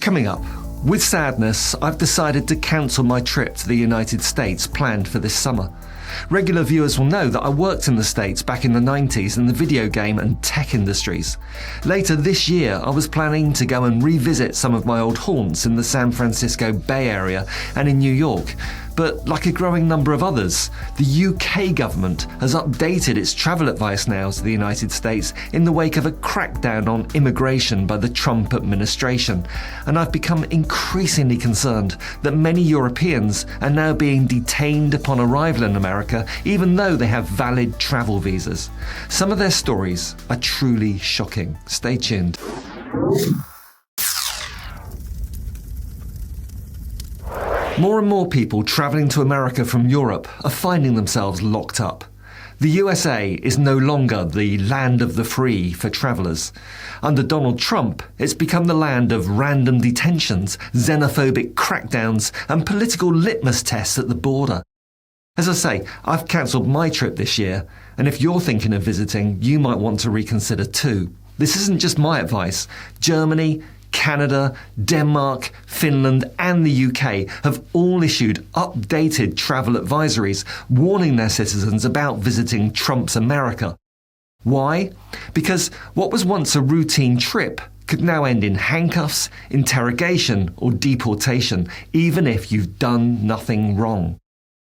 Coming up, with sadness, I've decided to cancel my trip to the United States planned for this summer. Regular viewers will know that I worked in the States back in the 90s in the video game and tech industries. Later this year, I was planning to go and revisit some of my old haunts in the San Francisco Bay Area and in New York. But like a growing number of others, the UK government has updated its travel advice now to the United States in the wake of a crackdown on immigration by the Trump administration. And I've become increasingly concerned that many Europeans are now being detained upon arrival in America, even though they have valid travel visas. Some of their stories are truly shocking. Stay tuned. More and more people travelling to America from Europe are finding themselves locked up. The USA is no longer the land of the free for travellers. Under Donald Trump, it's become the land of random detentions, xenophobic crackdowns, and political litmus tests at the border. As I say, I've cancelled my trip this year, and if you're thinking of visiting, you might want to reconsider too. This isn't just my advice. Germany, Canada, Denmark, Finland and the UK have all issued updated travel advisories warning their citizens about visiting Trump's America. Why? Because what was once a routine trip could now end in handcuffs, interrogation or deportation, even if you've done nothing wrong.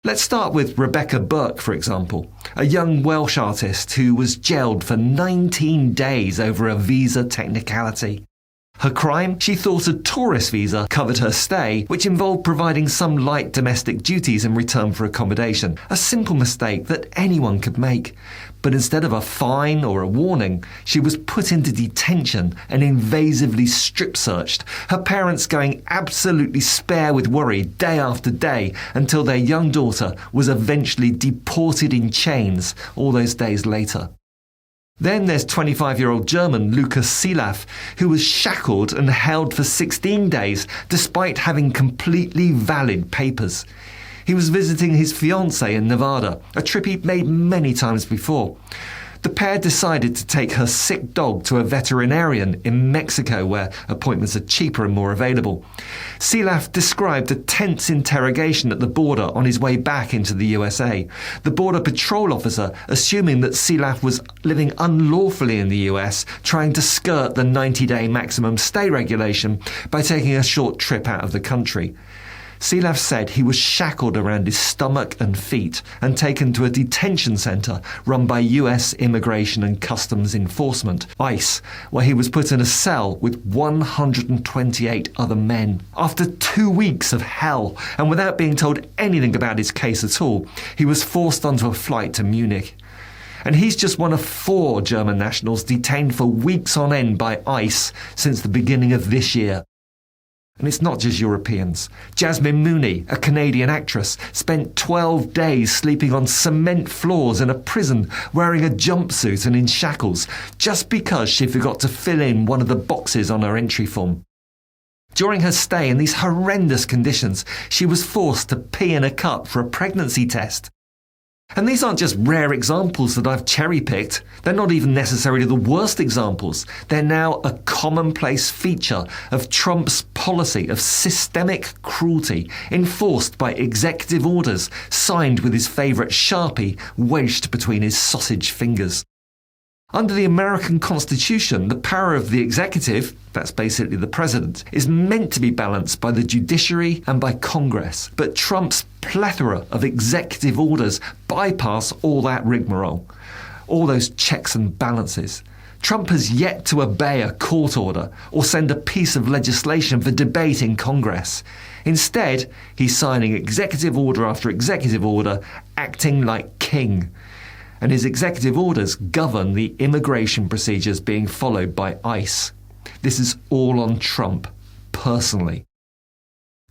Let's start with Rebecca Burke, for example, a young Welsh artist who was jailed for 19 days over a visa technicality. Her crime? She thought a tourist visa covered her stay, which involved providing some light domestic duties in return for accommodation. A simple mistake that anyone could make. But instead of a fine or a warning, she was put into detention and invasively strip-searched, her parents going absolutely spare with worry day after day until their young daughter was eventually deported in chains all those days later. Then there's 25-year-old German Lukas Silaf, who was shackled and held for 16 days despite having completely valid papers. He was visiting his fiancée in Nevada, a trip he'd made many times before. The pair decided to take her sick dog to a veterinarian in Mexico, where appointments are cheaper and more available. Silaf described a tense interrogation at the border on his way back into the USA. The Border Patrol officer, assuming that Silaf was living unlawfully in the US, trying to skirt the 90-day maximum stay regulation by taking a short trip out of the country. Silaf said he was shackled around his stomach and feet and taken to a detention centre run by US Immigration and Customs Enforcement, ICE, where he was put in a cell with 128 other men. After 2 weeks of hell, and without being told anything about his case at all, he was forced onto a flight to Munich. And he's just one of 4 German nationals detained for weeks on end by ICE since the beginning of this year. And it's not just Europeans. Jasmine Mooney, a Canadian actress, spent 12 days sleeping on cement floors in a prison, wearing a jumpsuit and in shackles, just because she forgot to fill in one of the boxes on her entry form. During her stay in these horrendous conditions, she was forced to pee in a cup for a pregnancy test. And these aren't just rare examples that I've cherry-picked. They're not even necessarily the worst examples. They're now a commonplace feature of Trump's policy of systemic cruelty enforced by executive orders signed with his favourite Sharpie wedged between his sausage fingers. Under the American Constitution, the power of the executive, that's basically the president, is meant to be balanced by the judiciary and by Congress. But Trump's plethora of executive orders bypass all that rigmarole, all those checks and balances. Trump has yet to obey a court order or send a piece of legislation for debate in Congress. Instead, he's signing executive order after executive order, acting like king. And his executive orders govern the immigration procedures being followed by ICE. This is all on Trump, personally.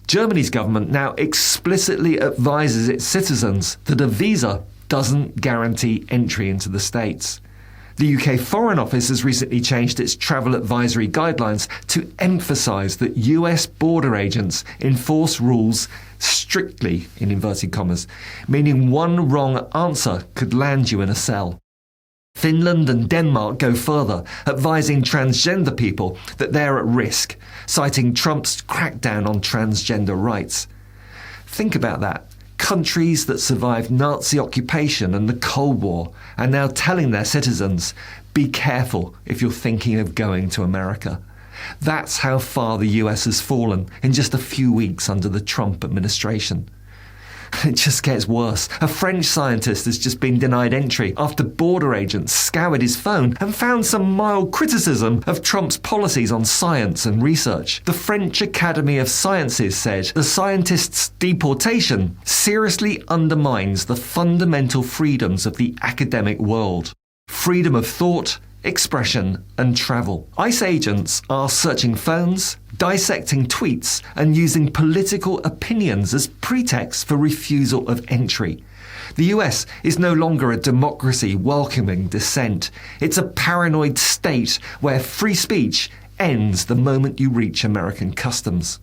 Germany's government now explicitly advises its citizens that a visa doesn't guarantee entry into the States. The UK Foreign Office has recently changed its travel advisory guidelines to emphasise that US border agents enforce rules strictly, in inverted commas, meaning one wrong answer could land you in a cell. Finland and Denmark go further, advising transgender people that they're at risk, citing Trump's crackdown on transgender rights. Think about that. Countries that survived Nazi occupation and the Cold War are now telling their citizens, be careful if you're thinking of going to America. That's how far the US has fallen in just a few weeks under the Trump administration. It just gets worse. A French scientist has just been denied entry after border agents scoured his phone and found some mild criticism of Trump's policies on science and research. The French Academy of Sciences said the scientist's deportation seriously undermines the fundamental freedoms of the academic world. Freedom of thought, expression and travel. ICE agents are searching phones, dissecting tweets and using political opinions as pretext for refusal of entry. The US is no longer a democracy welcoming dissent. It's a paranoid state where free speech ends the moment you reach American customs.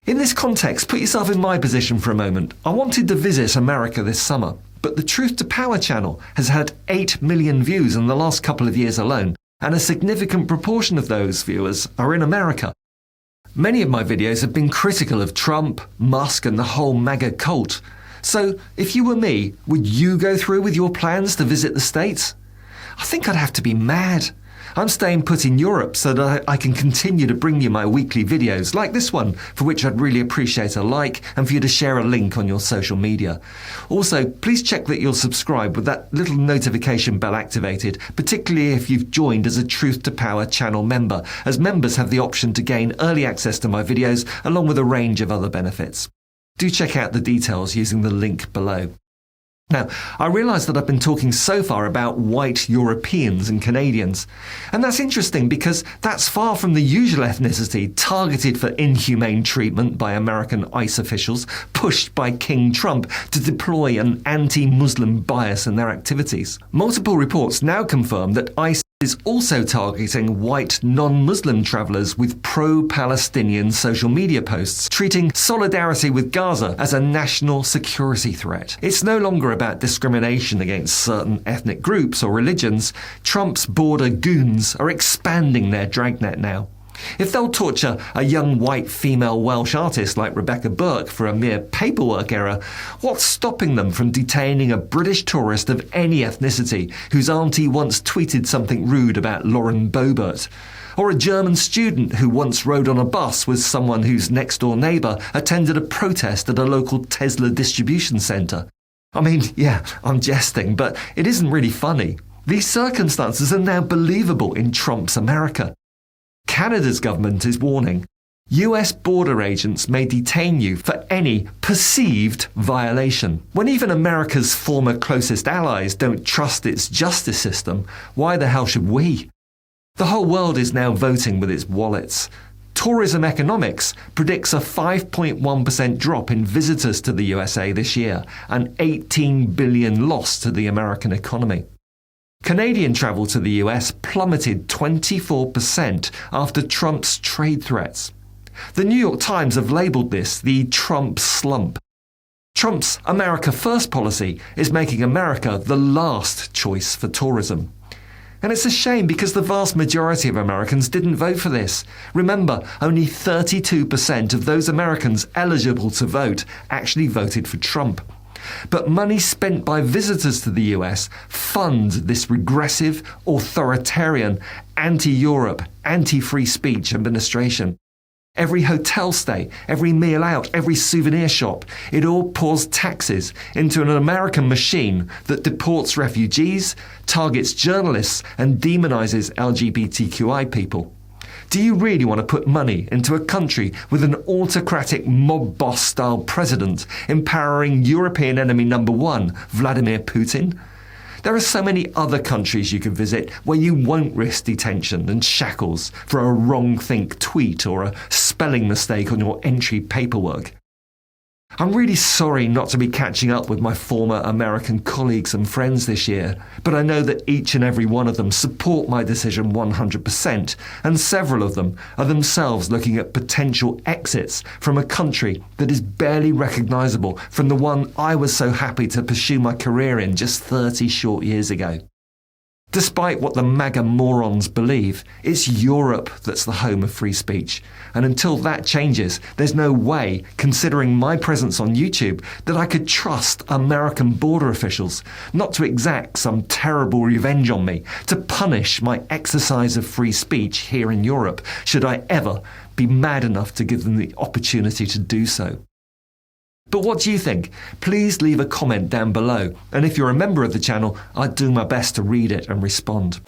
In this context, put yourself in my position for a moment. I wanted to visit America this summer, but the Truth to Power channel has had 8 million views in the last couple of years alone, and a significant proportion of those viewers are in America. Many of my videos have been critical of Trump, Musk and the whole MAGA cult. So, if you were me, would you go through with your plans to visit the States? I think I'd have to be mad. I'm staying put in Europe so that I can continue to bring you my weekly videos, like this one, for which I'd really appreciate a like and for you to share a link on your social media. Also, please check that you'll subscribe with that little notification bell activated, particularly if you've joined as a Truth to Power channel member, as members have the option to gain early access to my videos along with a range of other benefits. Do check out the details using the link below. Now, I realise that I've been talking so far about white Europeans and Canadians, and that's interesting because that's far from the usual ethnicity targeted for inhumane treatment by American ICE officials pushed by King Trump to deploy an anti-Muslim bias in their activities. Multiple reports now confirm that ICE is also targeting white non-Muslim travellers with pro-Palestinian social media posts, treating solidarity with Gaza as a national security threat. It's no longer about discrimination against certain ethnic groups or religions. Trump's border goons are expanding their dragnet now. If they'll torture a young white female Welsh artist like Rebecca Burke for a mere paperwork error, what's stopping them from detaining a British tourist of any ethnicity whose auntie once tweeted something rude about Lauren Boebert? Or a German student who once rode on a bus with someone whose next-door neighbour attended a protest at a local Tesla distribution centre? I mean, yeah, I'm jesting, but it isn't really funny. These circumstances are now believable in Trump's America. Canada's government is warning, US border agents may detain you for any perceived violation. When even America's former closest allies don't trust its justice system, why the hell should we? The whole world is now voting with its wallets. Tourism Economics predicts a 5.1% drop in visitors to the USA this year, an $18 billion loss to the American economy. Canadian travel to the US plummeted 24% after Trump's trade threats. The New York Times have labelled this the Trump slump. Trump's America First policy is making America the last choice for tourism. And it's a shame because the vast majority of Americans didn't vote for this. Remember, only 32% of those Americans eligible to vote actually voted for Trump. But money spent by visitors to the US fund this regressive, authoritarian, anti-Europe, anti-free speech administration. Every hotel stay, every meal out, every souvenir shop, it all pours taxes into an American machine that deports refugees, targets journalists, and demonizes LGBTQI people. Do you really want to put money into a country with an autocratic mob boss-style president empowering European enemy number one, Vladimir Putin? There are so many other countries you could visit where you won't risk detention and shackles for a wrong-think tweet or a spelling mistake on your entry paperwork. I'm really sorry not to be catching up with my former American colleagues and friends this year, but I know that each and every one of them support my decision 100%, and several of them are themselves looking at potential exits from a country that is barely recognisable from the one I was so happy to pursue my career in just 30 short years ago. Despite what the MAGA morons believe, it's Europe that's the home of free speech. And until that changes, there's no way, considering my presence on YouTube, that I could trust American border officials not to exact some terrible revenge on me, to punish my exercise of free speech here in Europe, should I ever be mad enough to give them the opportunity to do so. But what do you think? Please leave a comment down below, and if you're a member of the channel, I'd do my best to read it and respond.